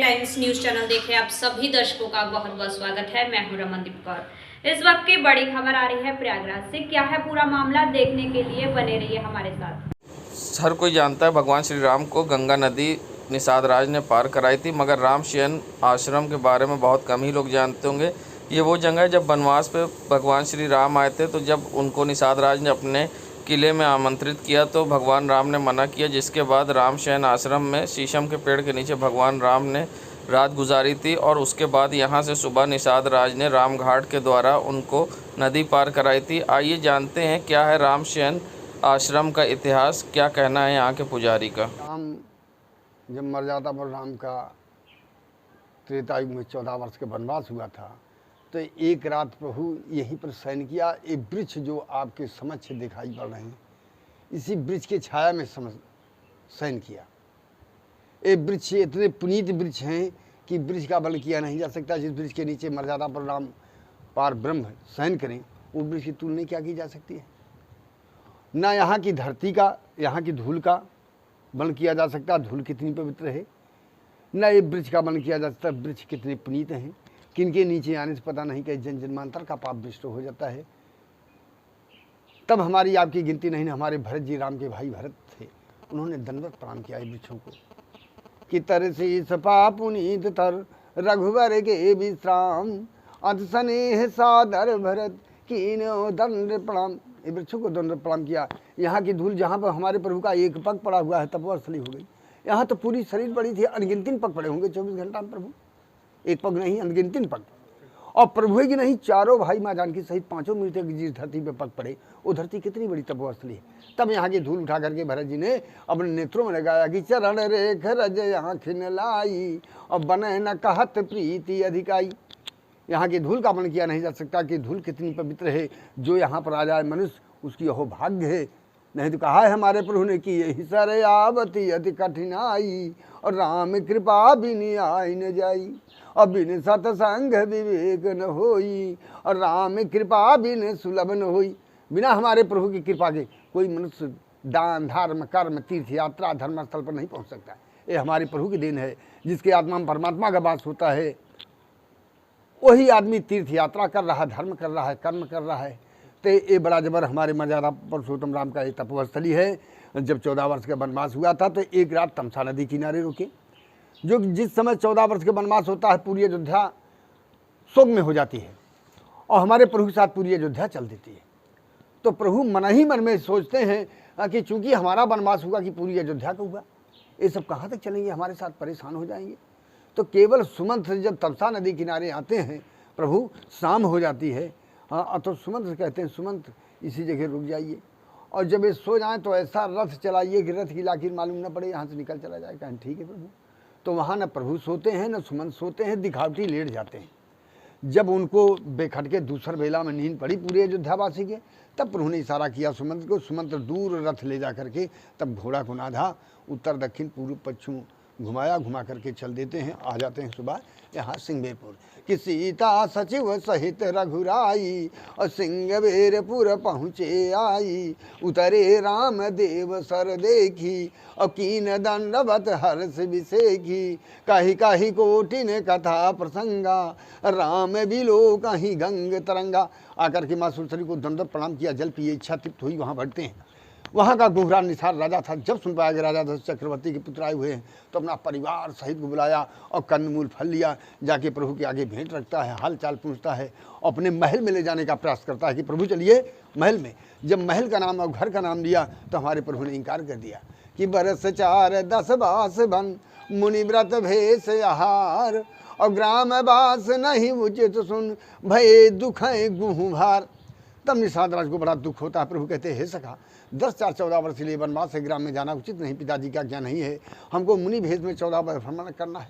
Times news channel देख रहे आप सभी दर्शकों का बहुत बहुत स्वागत है। मैं हूं रमनदीप कौर। इस वक्त की बड़ी खबर आ रही है प्रयागराज से। क्या है पूरा मामला, देखने के लिए बने रहिए हमारे साथ। हर कोई जानता है भगवान श्री राम को गंगा नदी निषाद राज ने पार कराई थी, मगर राम शयन आश्रम के बारे में बहुत कम ही लोग जानते होंगे। ये वो जगह है जब वनवास पे भगवान श्री राम आए थे, तो जब उनको निषाद राज ने अपने किले में आमंत्रित किया तो भगवान राम ने मना किया, जिसके बाद राम शयन आश्रम में शीशम के पेड़ के नीचे भगवान राम ने रात गुजारी थी। और उसके बाद यहाँ से सुबह निषाद राज ने राम घाट के द्वारा उनको नदी पार कराई थी। आइए जानते हैं क्या है राम शयन आश्रम का इतिहास, क्या कहना है यहाँ के पुजारी का। राम जब मर्यादा पर राम का त्रेता युग में 14 वर्ष का वनवास हुआ था, तो एक रात प्रभु यहीं पर शयन किया। एक वृक्ष जो आपके समक्ष दिखाई पड़ रहे हैं, इसी वृक्ष के छाया में शयन किया। ये वृक्ष इतने पुनीत वृक्ष हैं कि वृक्ष का बल किया नहीं जा सकता। जिस वृक्ष के नीचे मर्यादा पर राम पार ब्रह्म शयन करें, वो वृक्ष की तुलना क्या की जा सकती है। ना यहाँ की धरती का, यहाँ की धूल का बल किया जा सकता, धूल कितनी पवित्र है। न ये वृक्ष का बल किया जा सकता, वृक्ष कितने पुनीत हैं। किनके नीचे आने से पता नहीं कि जन जन्मांतर का पाप विष्ट हो जाता है। तब हमारी आपकी गिनती नहीं। हमारे भरत जी, राम के भाई भरत थे, उन्होंने दंडवत प्रणाम किया है वृक्षों को कि तर से सपा पुनीत तर रघुवर के विश्राम अत स्नेह सादर भरत कीनो दंड प्रणाम। ये वृक्षों को दंड प्रणाम किया। यहाँ की धूल जहाँ पर हमारे प्रभु का एक पग पड़ा हुआ है तपोस्थली हो गई। यहाँ तो पूरी शरीर पड़ी थी, अनगिनतिन पग पड़े होंगे 24 घंटा में प्रभु, एक पग नहीं अनगिनतिन पग। और प्रभु की नहीं, चारों भाई माँ जानकी सहित पांचों मूर्तियों की जिस धरती पे पग पड़े, वो धरती कितनी बड़ी तपोस्थली है। तब यहाँ की धूल उठा करके भरत जी ने अपने नेत्रों में लगाया कि चरण रेख रज यहाँ खिन लाई और बने न कहत प्रीति अधिकाई। यहाँ की धूल का मन किया नहीं जा सकता कि धूल कितनी पवित्र है। जो यहाँ पर आ जाए मनुष्य, उसकी अहो भाग्य है। नहीं तो कहा है हमारे प्रभु ने कि यही सर आवती अति कठिनाई और राम कृपा बिन आई न जाई और बिन सतसंग विवेक न होई और राम कृपा बिन सुलभ न होई। बिना हमारे प्रभु की कृपा के कोई मनुष्य दान धर्म कर्म तीर्थ यात्रा धर्म स्थल पर नहीं पहुँच सकता। ये हमारे प्रभु की देन है। जिसके आत्मा में परमात्मा का वास होता है, वही आदमी तीर्थ यात्रा कर रहा है, धर्म कर रहा है, कर्म कर रहा है। तो ये बड़ा जबर हमारे मर्यादा पुरुषोत्तम राम का एक तपोस्थली है। जब 14 वर्ष का वनवास हुआ था तो एक रात तमसा नदी किनारे रुके। जो जिस समय 14 वर्ष का वनवास होता है, पूरी अयोध्या शोक में हो जाती है और हमारे प्रभु के साथ पूरी अयोध्या चल देती है। तो प्रभु मन ही मन में सोचते हैं कि चूंकि हमारा वनवास हुआ कि पूरी अयोध्या का हुआ, ये सब कहाँ तक चलेंगे, हमारे साथ परेशान हो जाएंगे। तो केवल सुमंत जब तमसा नदी किनारे आते हैं, प्रभु शाम हो जाती है, हाँ, तो सुमंत से कहते हैं सुमंत इसी जगह रुक जाइए और जब ये सो जाएं तो ऐसा रथ चलाइए कि रथ की लाकीर मालूम न पड़े, यहाँ से निकल चला जाए। कहें ठीक है प्रभु। तो वहाँ न प्रभु सोते हैं न सुमंत सोते हैं, दिखावटी लेट जाते हैं। जब उनको बेखटके दूसर बेला में नींद पड़ी पूरे अयोध्यावासी के, तब प्रभु ने इशारा किया सुमंत को। सुमंत दूर रथ ले जा करके तब घोड़ा को नाधा, उत्तर दक्षिण पूर्व पश्चिम घुमाया, घुमा करके चल देते हैं। आ जाते हैं सुबह यहाँ सिंहवेरपुर कि सीता सचिव सहित रघुराई और सिंहवेरपुर पहुँचे आई। उतरे राम देव सर देखी और कीन दंडवत हर्ष विषेखी। कही कही कोटिन कथा प्रसंगा राम बिलो कहीं गंग तरंगा। आकर के माँ सुरसरी को दंडवत प्रणाम किया, जल पिए, इच्छा तृप्त हुई। वहाँ बैठते हैं। वहाँ का गुहरा निसार राजा था। जब सुन पाया कि राजा दशरथ चक्रवर्ती के पुत्र आए हुए हैं, तो अपना परिवार सहित को बुलाया और कंदमूल फल लिया। जाके प्रभु के आगे भेंट रखता है, हाल चाल पूछता है, अपने महल में ले जाने का प्रयास करता है कि प्रभु चलिए महल में। जब महल का नाम और घर का नाम लिया तो हमारे प्रभु ने इनकार कर दिया कि बरस 4 10 बास बन मुनिव्रत भेष आहार और ग्राम बास नहीं उचित सुन भय दुख गुहु भार। तब निषाद राज को बड़ा दुख होता है। प्रभु कहते हैं, हे सखा, 10 4 14 वर्ष के लिए वनवास से ग्राम में जाना उचित नहीं, पिताजी का आज्ञा नहीं है, हमको मुनि भेष में 14 वर्ष भ्रमण करना है।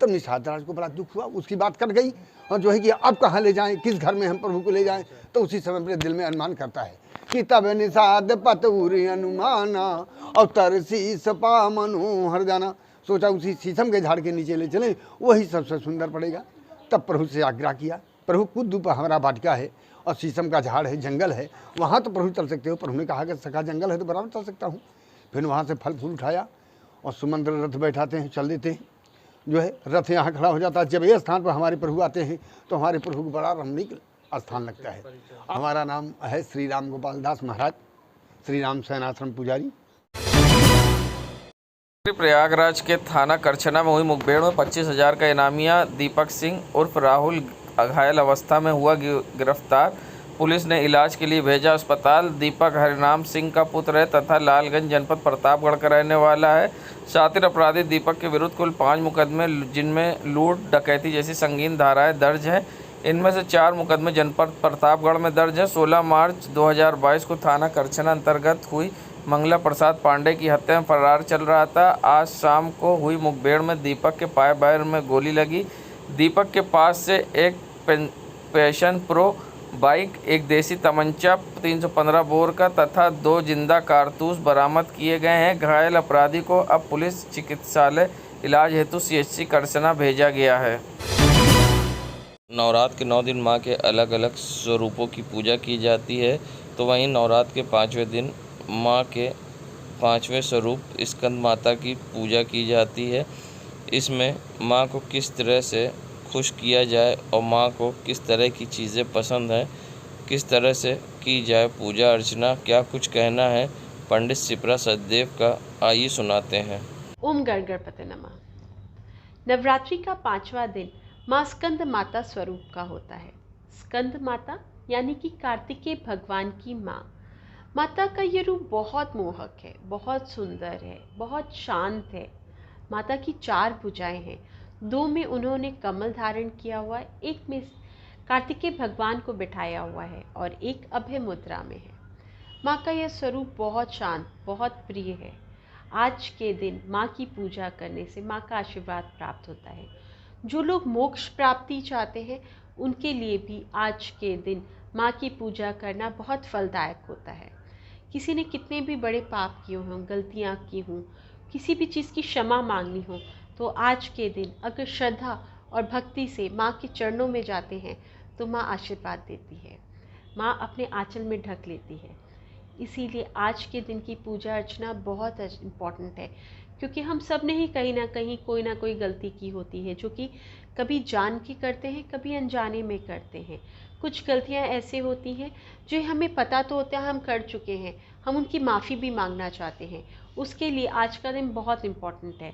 तब निषाद राज को बड़ा दुख हुआ। उसकी बात कट गई और जो है कि अब कहाँ ले जाएं, किस घर में हम प्रभु को ले जाएं। तो उसी समय अपने दिल में अनुमान करता है कि तब निषाद पतउर अनुमाना और तरसी सपा मनोहर जाना। सोचा उसी शीशम के झाड़ के नीचे ले चलें, वही सबसे सुंदर पड़ेगा। तब प्रभु से आग्रह किया। प्रभु खुद हमारा वाटिका है और शीशम का झाड़ है, जंगल है, वहाँ तो प्रभु चल सकते हो। प्रभु ने कहा कि सखा जंगल है तो बराबर चल सकता हूँ। फिर वहाँ से फल फूल उठाया और सुमंत्र रथ बैठाते हैं, चल देते हैं। जो है रथ यहाँ खड़ा हो जाता है। जब ये स्थान पर हमारे प्रभु आते हैं तो हमारे प्रभु को बड़ा रमणीक स्थान लगता है। हमारा नाम है श्री राम गोपाल दास महाराज, श्री राम सेनाश्रम पुजारी। प्रयागराज के थाना करछना में हुई मुठभेड़ में 25,000 का इनामिया दीपक सिंह उर्फ राहुल घायल अवस्था में हुआ गिरफ्तार। पुलिस ने इलाज के लिए भेजा अस्पताल। दीपक हरिनाम सिंह का पुत्र है तथा लालगंज जनपद प्रतापगढ़ का रहने वाला है। शातिर अपराधी दीपक के विरुद्ध कुल 5 मुकदमे जिनमें लूट डकैती जैसी संगीन धाराएं दर्ज हैं। इनमें से 4 मुकदमे जनपद प्रतापगढ़ में दर्ज हैं। 16 मार्च 2022 को थाना करछना अंतर्गत हुई मंगला प्रसाद पांडे की हत्या में फरार चल रहा था। आज शाम को हुई मुठभेड़ में दीपक के पाए पैर में गोली लगी। दीपक के पास से एक पैशन प्रो बाइक, एक देसी तमंचा 315 बोर का तथा 2 जिंदा कारतूस बरामद किए गए हैं। घायल अपराधी को अब पुलिस चिकित्सालय इलाज हेतु CHC करछना भेजा गया है। नवरात्र के 9 दिन मां के अलग अलग स्वरूपों की पूजा की जाती है, तो वहीं नवरात्र के 5वें दिन मां के 5वें स्वरूप स्कंद माता की पूजा की जाती है। इसमें मां को किस तरह से खुश किया जाए और माँ को किस तरह की चीज़ें पसंद हैं, किस तरह से की जाए पूजा अर्चना, क्या कुछ कहना है पंडित शिप्रा सचदेव का, आइए सुनाते हैं। ओम गणपते नमः। नवरात्रि का 5वां दिन माँ स्कंद माता स्वरूप का होता है। स्कंद माता यानी कि कार्तिकेय भगवान की माँ। माता का ये रूप बहुत मोहक है, बहुत सुंदर है, बहुत शांत है। माता की 4 भुजाएं हैं, 2 में उन्होंने कमल धारण किया हुआ है, एक में कार्तिकेय भगवान को बिठाया हुआ है और एक अभय मुद्रा में है। माँ का यह स्वरूप बहुत शांत, बहुत प्रिय है। आज के दिन माँ की पूजा करने से माँ का आशीर्वाद प्राप्त होता है। जो लोग मोक्ष प्राप्ति चाहते हैं उनके लिए भी आज के दिन माँ की पूजा करना बहुत फलदायक होता है। किसी ने कितने भी बड़े पाप किए हों, गलतियाँ की हों, किसी भी चीज़ की क्षमा मांगनी हो, तो आज के दिन अगर श्रद्धा और भक्ति से माँ के चरणों में जाते हैं तो माँ आशीर्वाद देती है, माँ अपने आंचल में ढक लेती है। इसीलिए आज के दिन की पूजा अर्चना बहुत इम्पॉर्टेंट है, क्योंकि हम सब ने ही कहीं ना कहीं कोई ना कोई गलती की होती है, जो कि कभी जान के करते हैं, कभी अनजाने में करते हैं। कुछ गलतियां ऐसे होती हैं जो हमें पता तो होता है हम कर चुके हैं, हम उनकी माफ़ी भी मांगना चाहते हैं। उसके लिए आज का दिन बहुत इम्पॉर्टेंट है।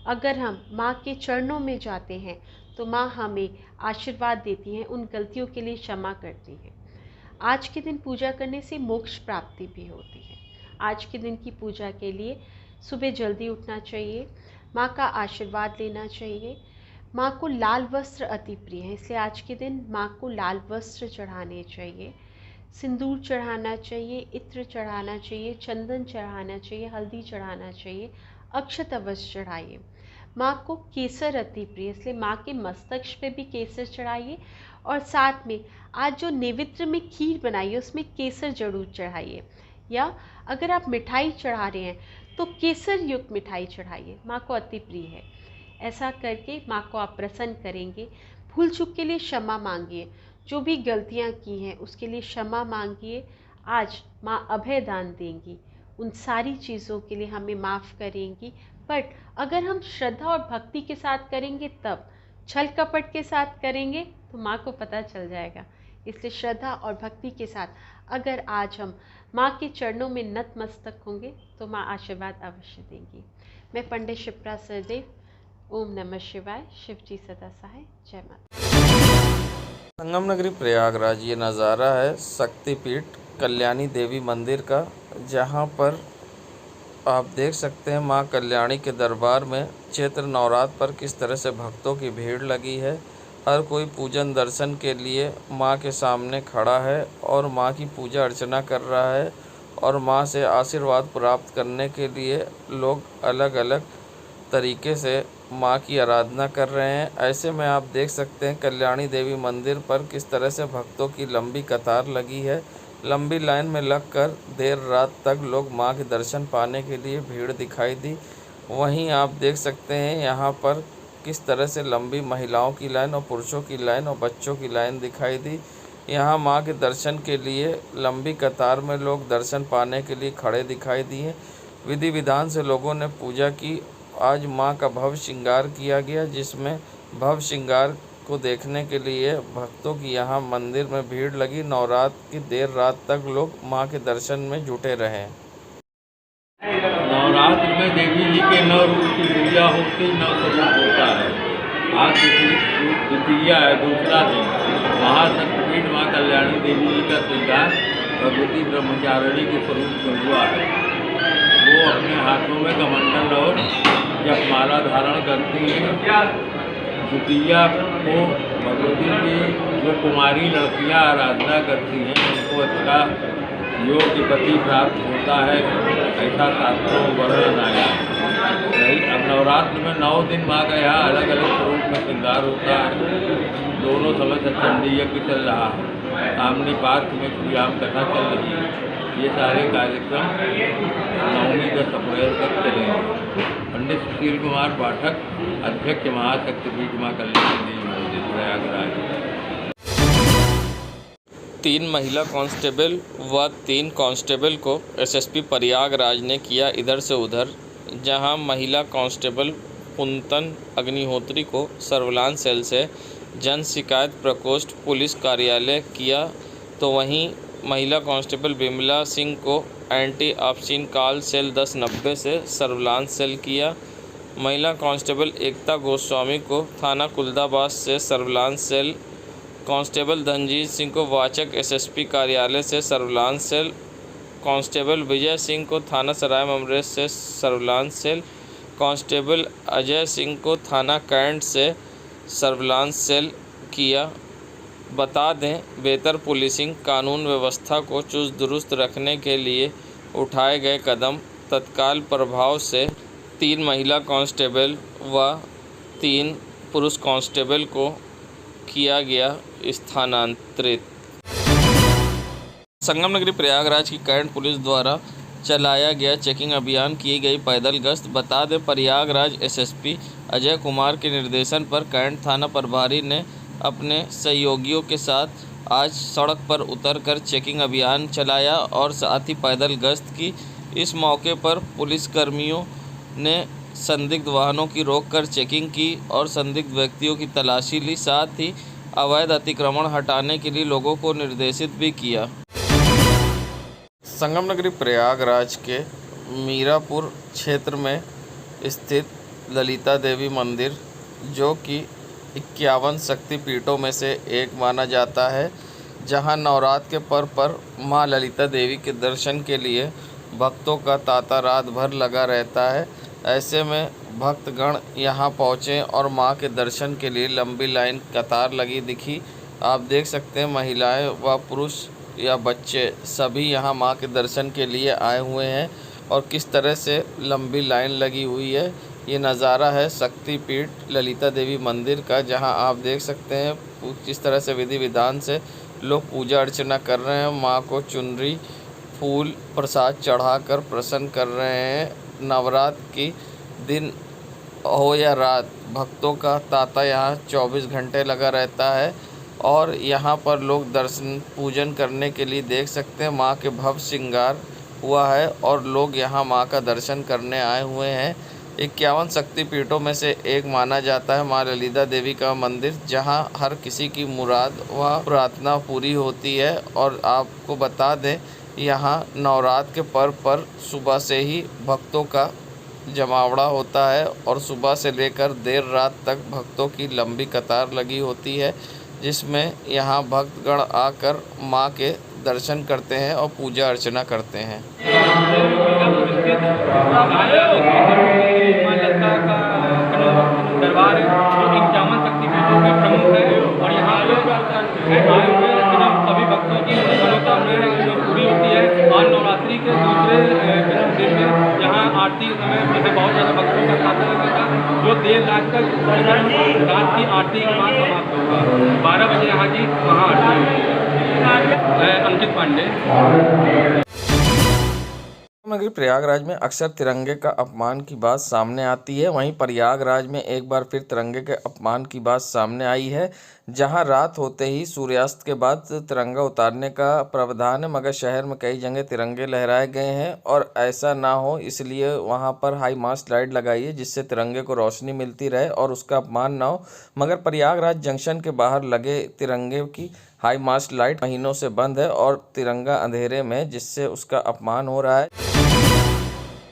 अगर हम माँ के चरणों में जाते हैं तो माँ हमें आशीर्वाद देती हैं, उन गलतियों के लिए क्षमा करती हैं। आज के दिन पूजा करने से मोक्ष प्राप्ति भी होती है। आज के दिन की पूजा के लिए सुबह जल्दी उठना चाहिए, माँ का आशीर्वाद लेना चाहिए। माँ को लाल वस्त्र अति प्रिय है, इसलिए आज के दिन माँ को लाल वस्त्र चढ़ाने चाहिए, सिंदूर चढ़ाना चाहिए, इत्र चढ़ाना चाहिए, चंदन चढ़ाना चाहिए, हल्दी चढ़ाना चाहिए, अक्षत अवश्य चढ़ाइए। माँ को केसर अति प्रिय, इसलिए माँ के मस्तक पे भी केसर चढ़ाइए और साथ में आज जो नैवेद्य में खीर बनाइए उसमें केसर जरूर चढ़ाइए। या अगर आप मिठाई चढ़ा रहे हैं तो केसर युक्त मिठाई चढ़ाइए, माँ को अति प्रिय है। ऐसा करके माँ को आप प्रसन्न करेंगे। भूल चूक के लिए क्षमा मांगिए, जो भी गलतियाँ की हैं उसके लिए क्षमा मांगिए। आज माँ अभय दान देंगी, उन सारी चीज़ों के लिए हमें माफ़ करेंगी। बट अगर हम श्रद्धा और भक्ति के साथ करेंगे, तब छल कपट के साथ करेंगे तो माँ को पता चल जाएगा। इसलिए श्रद्धा और भक्ति के साथ अगर आज हम माँ के चरणों में नतमस्तक होंगे तो माँ आशीर्वाद अवश्य देंगी। मैं पंडित शिप्रा सचदेव, ओम नमः शिवाय, शिव जी सदा सहाय, जय माता। संगम नगरी प्रयागराज ये नज़ारा है शक्तिपीठ कल्याणी देवी मंदिर का, जहाँ पर आप देख सकते हैं माँ कल्याणी के दरबार में चैत्र नवरात्र पर किस तरह से भक्तों की भीड़ लगी है। हर कोई पूजन दर्शन के लिए माँ के सामने खड़ा है और माँ की पूजा अर्चना कर रहा है और माँ से आशीर्वाद प्राप्त करने के लिए लोग अलग अलग तरीके से माँ की आराधना कर रहे हैं। ऐसे में आप देख सकते हैं कल्याणी देवी मंदिर पर किस तरह से भक्तों की लंबी कतार लगी है। लंबी लाइन में लगकर देर रात तक लोग माँ के दर्शन पाने के लिए भीड़ दिखाई दी। वहीं आप देख सकते हैं यहाँ पर किस तरह से लंबी महिलाओं की लाइन और पुरुषों की लाइन और बच्चों की लाइन दिखाई दी। यहाँ माँ के दर्शन के लिए लंबी कतार में लोग दर्शन पाने के लिए खड़े दिखाई दिए। विधि विधान से लोगों ने पूजा की आज मां का भव्य श्रृंगार किया गया, जिसमें भव्य श्रृंगार को देखने के लिए भक्तों की यहां मंदिर में भीड़ लगी। नवरात्र की देर रात तक लोग मां के दर्शन में जुटे रहे। नवरात्र में देवी जी के 9 रूप की पूजा होती, 9 स्वरूप होता है। आज द्वितीया है, दूसरा दिन महाशक्तिपीठ माँ कल्याणी देवी जी का श्रृंगार भगवती ब्रह्मचारिणी के स्वरूप में हुआ है। वो अपने हाथों में कमंडल और जपमाला धारण करती हैं। द्वितीया को भगवती की जो कुमारी लड़कियां आराधना करती हैं उनको अच्छा योग्य पति प्राप्त होता है, ऐसा शास्त्रों में वर्णन आया। अब नवरात्र में 9 दिन माँ का यहाँ अलग अलग स्वरूप में श्रृंगार होता है। दोनों समय से चंडी यज्ञ चल रहा है, सामने पार्क में श्री राम कथा चल रही है। ये सारे कार्यक्रम 9वीं 10 अप्रैल तक चलेंगे। पंडित सुशील कुमार पाठक, अध्यक्ष महाशक्तिपीठ माँ कल्याणी देवी मंदिर प्रयागराज। 3 महिला कांस्टेबल व 3 कांस्टेबल को एसएसपी प्रयागराज ने किया इधर से उधर। जहां महिला कांस्टेबल कुंतन अग्निहोत्री को सर्विलांस सेल से जन शिकायत प्रकोष्ठ पुलिस कार्यालय किया, तो वहीं महिला कांस्टेबल बिमला सिंह को एंटी ऑब्स्सीन कॉल सेल 1090 से सर्विलांस सेल किया। महिला कांस्टेबल एकता गोस्वामी को थाना कुलदाबाद से surveillance cell, constable Dhanjeet Singh को वाचक एसएसपी कार्यालय से surveillance cell, constable Vijay Singh को थाना सराय ममरेज से surveillance cell, constable Ajay Singh को थाना कैंट से सर्विलांस सेल किया। बता दें, बेहतर पुलिसिंग कानून व्यवस्था को चुस्त दुरुस्त रखने के लिए उठाए गए कदम तत्काल प्रभाव से 3 महिला कांस्टेबल व 3 पुरुष कांस्टेबल को किया गया स्थानांतरित। संगम नगरी प्रयागराज की कैंट पुलिस द्वारा चलाया गया चेकिंग अभियान की गई पैदल गश्त। बता दें, प्रयागराज एसएसपी अजय कुमार के निर्देशन पर कैंट थाना प्रभारी ने अपने सहयोगियों के साथ आज सड़क पर उतरकर चेकिंग अभियान चलाया और साथ ही पैदल गश्त की। इस मौके पर पुलिसकर्मियों ने संदिग्ध वाहनों की रोककर चेकिंग की और संदिग्ध व्यक्तियों की तलाशी ली। साथ ही अवैध अतिक्रमण हटाने के लिए लोगों को निर्देशित भी किया। संगम नगरी प्रयागराज के मीरापुर क्षेत्र में स्थित ललिता देवी मंदिर, जो कि 51 शक्तिपीठों में से एक माना जाता है, जहां नवरात्र के पर्व पर मां ललिता देवी के दर्शन के लिए भक्तों का तांता रात भर लगा रहता है। ऐसे में भक्तगण यहां पहुंचे और मां के दर्शन के लिए लंबी लाइन कतार लगी दिखी। आप देख सकते हैं, महिलाएं व पुरुष या बच्चे सभी यहां मां के दर्शन के लिए आए हुए हैं और किस तरह से लंबी लाइन लगी हुई है। ये नज़ारा है शक्तिपीठ ललिता देवी मंदिर का, जहां आप देख सकते हैं किस तरह से विधि विधान से लोग पूजा अर्चना कर रहे हैं। मां को चुनरी, फूल, प्रसाद चढ़ाकर प्रसन्न कर रहे हैं। नवरात्र की दिन हो या रात, भक्तों का तांता यहाँ 24 घंटे लगा रहता है और यहाँ पर लोग दर्शन पूजन करने के लिए देख सकते हैं माँ के भव्य श्रृंगार हुआ है और लोग यहाँ माँ का दर्शन करने आए हुए हैं। 51 शक्तिपीठों में से एक माना जाता है माँ ललिता देवी का मंदिर, जहाँ हर किसी की मुराद व प्रार्थना पूरी होती है। और आपको बता दें, यहाँ नवरात्र के पर्व पर सुबह से ही भक्तों का जमावड़ा होता है और सुबह से लेकर देर रात तक भक्तों की लंबी कतार लगी होती है, जिसमें यहाँ भक्तगण आकर माँ के दर्शन करते हैं और पूजा अर्चना करते हैं। दरबार 51 शक्तिपीठों के प्रमुख है और यहाँ सभी भक्तों की मनोकामनाएं पूरी होती है। आज नवरात्रि के दूसरे दिन में यहाँ आरती समय जैसे बहुत ज़्यादा भक्तों का तांता लगेगा, जो देर रात तक रात की आरती के बाद समाप्त होगा। 12 बजे यहाँ की महाआरती होगी। अंकित पांडे। नगरी प्रयागराज में अक्सर तिरंगे का अपमान की बात सामने आती है। वहीं प्रयागराज में एक बार फिर तिरंगे के अपमान की बात सामने आई है, जहां रात होते ही सूर्यास्त के बाद तिरंगा उतारने का प्रावधान है, मगर शहर में कई जगह तिरंगे लहराए गए हैं और ऐसा ना हो इसलिए वहां पर हाई मास्ट लाइट लगाई है, जिससे तिरंगे को रोशनी मिलती रहे और उसका अपमान ना हो। मगर प्रयागराज जंक्शन के बाहर लगे तिरंगे की हाई मास्ट लाइट महीनों से बंद है और तिरंगा अंधेरे में, जिससे उसका अपमान हो रहा है।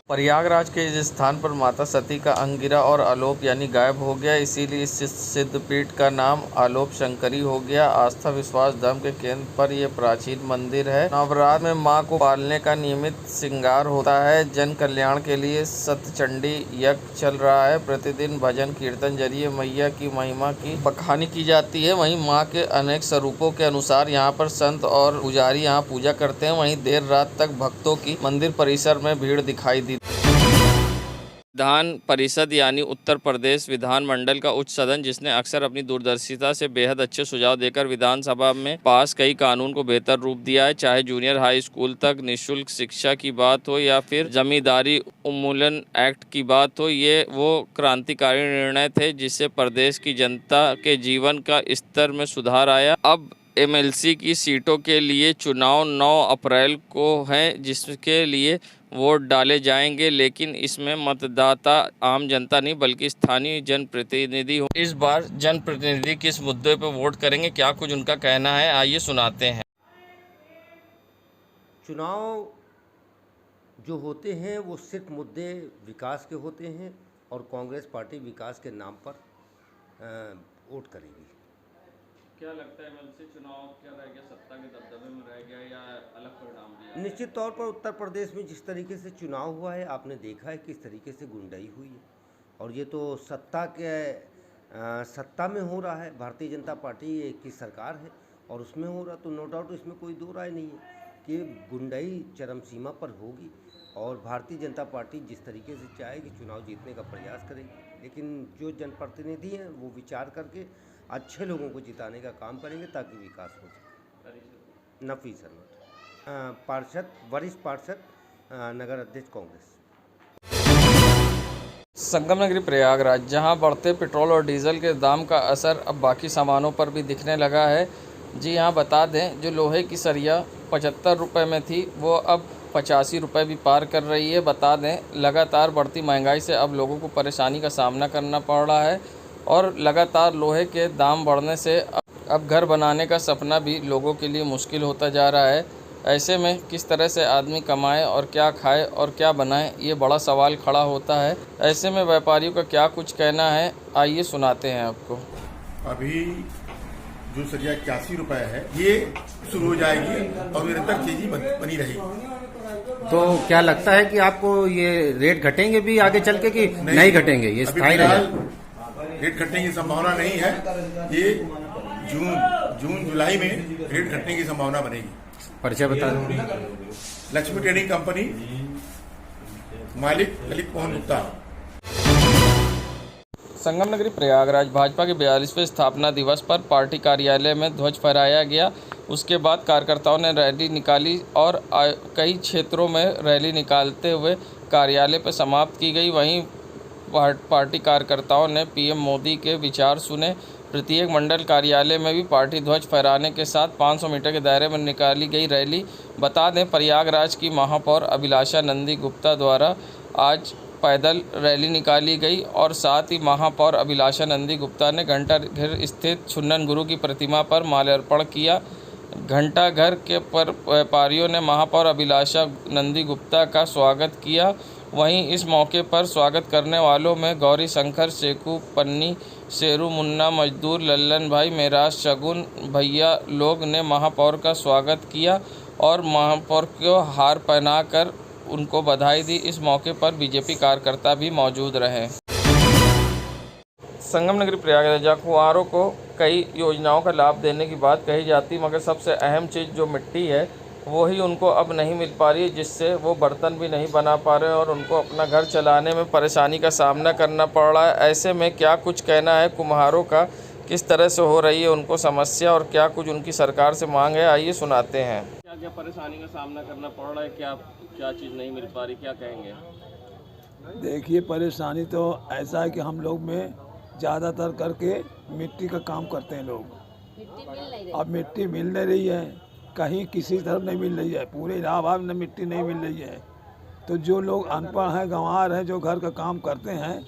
प्रयागराज के इस स्थान पर माता सती का अंग गिरा और आलोप यानी गायब हो गया, इसीलिए इस सिद्धपीठ का नाम आलोप शंकरी हो गया। आस्था विश्वास धर्म के केंद्र पर यह प्राचीन मंदिर है। नवरात्र में मां को पालने का नियमित श्रृंगार होता है। जन कल्याण के लिए सतचंडी यज्ञ चल रहा है। प्रतिदिन भजन कीर्तन जरिए मैया की महिमा की बखानी की जाती है। वहीं मां के अनेक स्वरूपों के अनुसार यहाँ पर संत और पुजारी यहाँ पूजा करते हैं। वहीं देर रात तक भक्तों की मंदिर परिसर में भीड़ दिखाई दी। विधान परिषद यानी उत्तर प्रदेश विधानमंडल का उच्च सदन, जिसने अक्सर अपनी दूरदर्शिता से बेहद अच्छे सुझाव देकर विधानसभा में पास कई कानून को बेहतर रूप दिया है। चाहे जूनियर हाई स्कूल तक निःशुल्क शिक्षा की बात हो या फिर जमींदारी उन्मूलन एक्ट की बात हो, ये वो क्रांतिकारी निर्णय थे जिससे प्रदेश की जनता के जीवन का स्तर में सुधार आया। अब एमएलसी की सीटों के लिए चुनाव 9 अप्रैल को हैं, जिसके लिए वोट डाले जाएंगे, लेकिन इसमें मतदाता आम जनता नहीं बल्कि स्थानीय जनप्रतिनिधि हो। इस बार जनप्रतिनिधि किस मुद्दे पर वोट करेंगे, क्या कुछ उनका कहना है, आइए सुनाते हैं। चुनाव जो होते हैं वो सिर्फ मुद्दे विकास के होते हैं और कांग्रेस पार्टी विकास के नाम पर वोट करेगी। क्या लगता है एमएलसी चुनाव क्या रह गया, सत्ता के दबदबे में रह गया या अलग परिणाम दिया? निश्चित तौर पर उत्तर प्रदेश में जिस तरीके से चुनाव हुआ है आपने देखा है किस तरीके से गुंडाई हुई है, और ये तो सत्ता में हो रहा है। भारतीय जनता पार्टी की सरकार है और उसमें हो रहा, तो नो डाउट इसमें कोई दो राय नहीं है कि गुंडाई चरम सीमा पर होगी और भारतीय जनता पार्टी जिस तरीके से चाहेगी चुनाव जीतने का प्रयास करेगी, लेकिन जो जनप्रतिनिधि हैं वो विचार करके अच्छे लोगों को जिताने का काम करेंगे ताकि विकास हो सके। नफी शर्मा पार्षद, वरिष्ठ पार्षद, नगर अध्यक्ष कांग्रेस। संगम नगरी प्रयागराज, जहां बढ़ते पेट्रोल और डीजल के दाम का असर अब बाकी सामानों पर भी दिखने लगा है। जी हाँ, बता दें जो लोहे की सरिया 75 रुपये में थी वो अब 85 रुपये भी पार कर रही है। बता दें लगातार बढ़ती महंगाई से अब लोगों को परेशानी का सामना करना पड़ रहा है और लगातार लोहे के दाम बढ़ने से अब घर बनाने का सपना भी लोगों के लिए मुश्किल होता जा रहा है। ऐसे में किस तरह से आदमी कमाए और क्या खाए और क्या बनाए, ये बड़ा सवाल खड़ा होता है। ऐसे में व्यापारियों का क्या कुछ कहना है, आइए सुनाते हैं आपको। अभी जो सरिया 81 रुपये है ये शुरू हो जाएगी और निरंतर तेजी बनी रहेगी। तो क्या लगता है कि आपको ये रेट घटेंगे भी आगे चल के कि नहीं घटेंगे, ये स्थायी रहेगा? रेट घटने की संभावना नहीं है। ये जून जुलाई में रेट घटने की संभावना बनेगी। परिचय बता दें। लक्ष्मी ट्रेडिंग कंपनी, मालिक ललित मोहन गुप्ता। संगम नगरी प्रयागराज, भाजपा के 42वें स्थापना दिवस पर पार्टी कार्यालय में ध्वज फहराया गया। उसके बाद कार्यकर्ताओं ने रैली निकाली और कई क्षेत्रों में रैली निकालते हुए कार्यालय पर समाप्त की गई। वहीं पार्टी कार्यकर्ताओं ने पीएम मोदी के विचार सुने। प्रत्येक मंडल कार्यालय में भी पार्टी ध्वज फहराने के साथ 500 मीटर के दायरे में निकाली गई रैली। बता दें प्रयागराज की महापौर अभिलाषा नंदी गुप्ता द्वारा आज पैदल रैली निकाली गई और साथ ही महापौर अभिलाषा नंदी गुप्ता ने घंटाघर स्थित छुन्नन गुरु की प्रतिमा पर माल्यार्पण किया। घंटाघर के पर व्यापारियों ने महापौर अभिलाषा नंदी गुप्ता का स्वागत किया। वहीं इस मौके पर स्वागत करने वालों में गौरी शंकर, शेखू, पन्नी, शेरू, मुन्ना, मजदूर, लल्लन भाई, मेराज, शगुन भैया लोग ने महापौर का स्वागत किया और महापौर को हार पहनाकर उनको बधाई दी। इस मौके पर बीजेपी कार्यकर्ता भी मौजूद रहे। संगम नगरी प्रयागराज कुंवारों को कई योजनाओं का लाभ देने की बात कही जाती, मगर सबसे अहम चीज़ जो मिट्टी है वो ही उनको अब नहीं मिल पा रही है, जिससे वो बर्तन भी नहीं बना पा रहे हैं और उनको अपना घर चलाने में परेशानी का सामना करना पड़ रहा है। ऐसे में क्या कुछ कहना है कुम्हारों का, किस तरह से हो रही है उनको समस्या और क्या कुछ उनकी सरकार से मांग है, आइए सुनाते हैं। क्या क्या परेशानी का सामना करना पड़ रहा है, क्या चीज़ नहीं मिल पा रही, क्या कहेंगे? देखिए परेशानी तो ऐसा है कि हम लोग में ज़्यादातर करके मिट्टी का काम करते हैं लोग, अब मिट्टी मिल नहीं रही है, कहीं किसी तरफ नहीं मिल रही है, पूरे इलाहाबाद में मिट्टी नहीं मिल रही है। तो जो लोग अनपढ़ हैं, गंवार हैं, जो घर का काम करते हैं,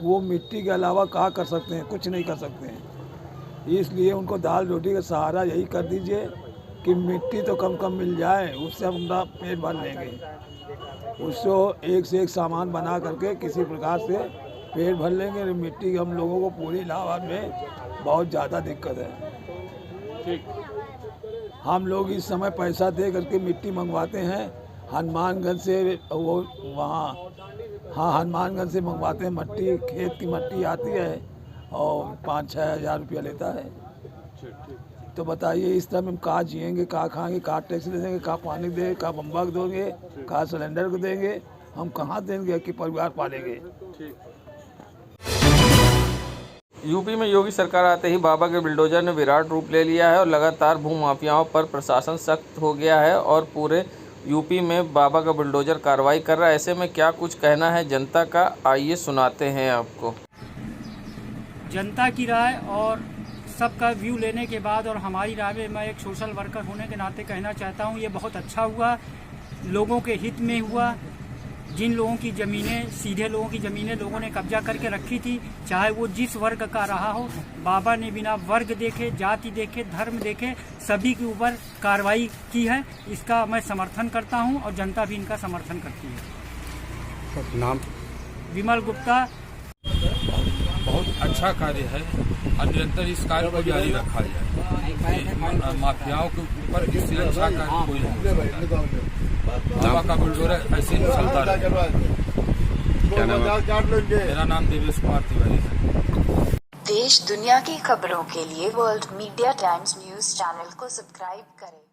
वो मिट्टी के अलावा क्या कर सकते हैं? कुछ नहीं कर सकते हैं। इसलिए उनको दाल रोटी का सहारा यही कर दीजिए कि मिट्टी तो कम कम मिल जाए, उससे हम अपना पेट भर लेंगे। उसको एक से एक सामान बना करके किसी प्रकार से पेट भर लेंगे। मिट्टी हम लोगों को पूरी इलाहाबाद में बहुत ज़्यादा दिक्कत है। हम लोग इस समय पैसा दे करके मिट्टी मंगवाते हैं हनुमानगंज से, वो वहाँ हनुमानगंज से मंगवाते हैं मट्टी, खेत की मट्टी आती है और 5-6 हज़ार रुपया लेता है। तो बताइए इस तरह में हम कहाँ जिएंगे, कहाँ खाएंगे, कहाँ टैक्स दे देंगे, कहाँ पानी देंगे, कहाँ बम्बा को देंगे, कहाँ सिलेंडर को देंगे, हम कहाँ देंगे कि परिवार पालेंगे। यूपी में योगी सरकार आते ही बाबा के बुलडोजर ने विराट रूप ले लिया है और लगातार भूमाफियाओं पर प्रशासन सख्त हो गया है और पूरे यूपी में बाबा का बुलडोजर कार्रवाई कर रहा है। ऐसे में क्या कुछ कहना है जनता का, आइए सुनाते हैं आपको। जनता की राय और सबका व्यू लेने के बाद और हमारी राय में मैं एक सोशल वर्कर होने के नाते कहना चाहता हूँ, ये बहुत अच्छा हुआ, लोगों के हित में हुआ। जिन लोगों की ज़मीनें, सीधे लोगों की ज़मीनें लोगों ने कब्जा करके रखी थी, चाहे वो जिस वर्ग का रहा हो, बाबा ने बिना वर्ग देखे, जाति देखे, धर्म देखे सभी के ऊपर कार्रवाई की है। इसका मैं समर्थन करता हूं और जनता भी इनका समर्थन करती है। नाम? विमल गुप्ता। बहुत अच्छा कार्य है और निरंतर इस कार्य को जारी रखा जाए। माफियाओं के ऊपर इससे अच्छा कार्य कोई नहीं। बाबा का बुलडोजर ऐसे ही चलता रहे। क्या नाम है? मेरा नाम देवेश कुमार तिवारी है। देश दुनिया की खबरों के लिए world media times news channel को सब्सक्राइब करें।